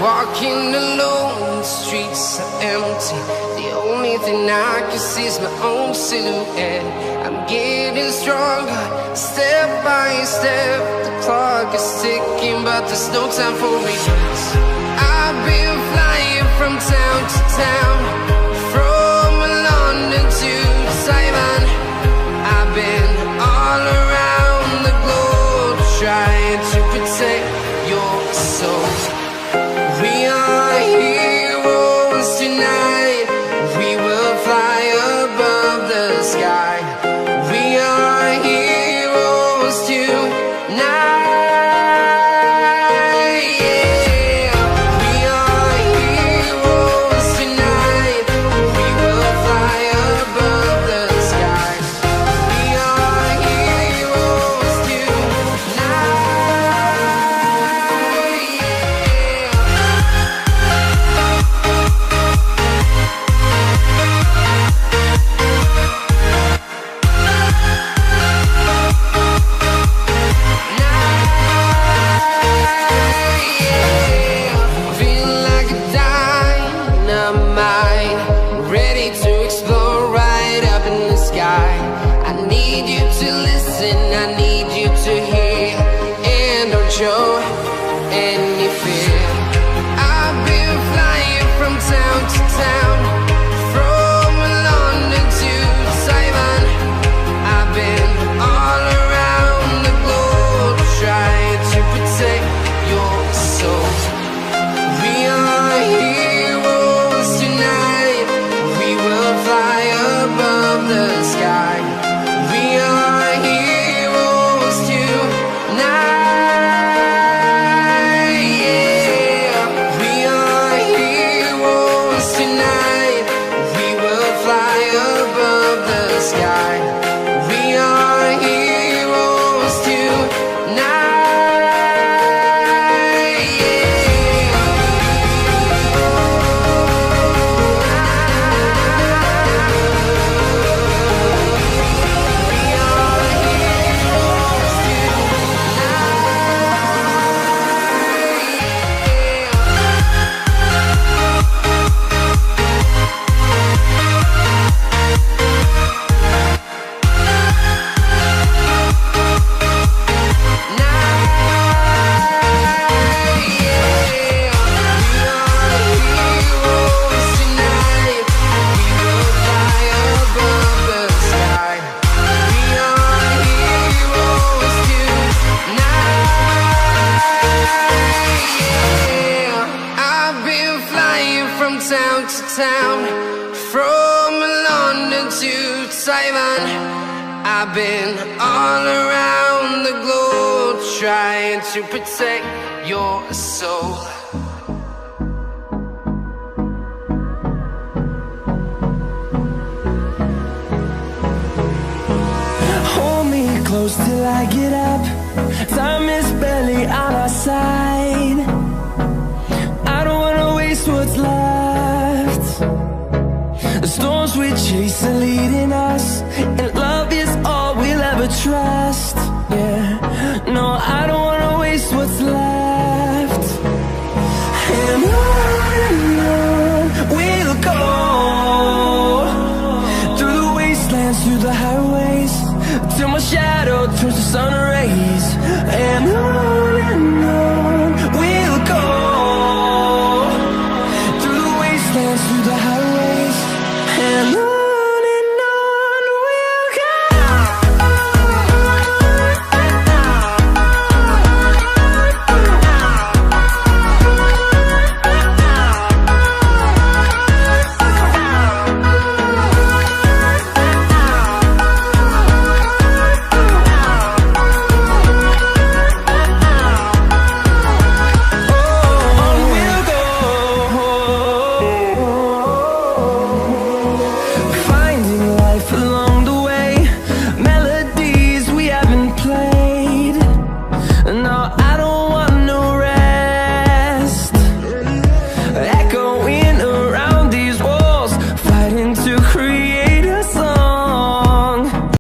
Walking alone, the streets are empty. The only thing I can see is my own silhouette. I'm getting stronger, step by step. The clock is ticking, but there's no time for regrets. I've been flying from town to town, from London to Taiwan. I've been all around the globe, trying to protect your soul. We are heroes tonight. We will fly above the sky. We are heroes tonight. Yeah. We Simon. I've been all around the globe trying to protect your soul. Hold me close till I get up. Time is barely on our side. I don't wanna waste what's left. The storms we chase are leading us, and love is all we'll ever trust.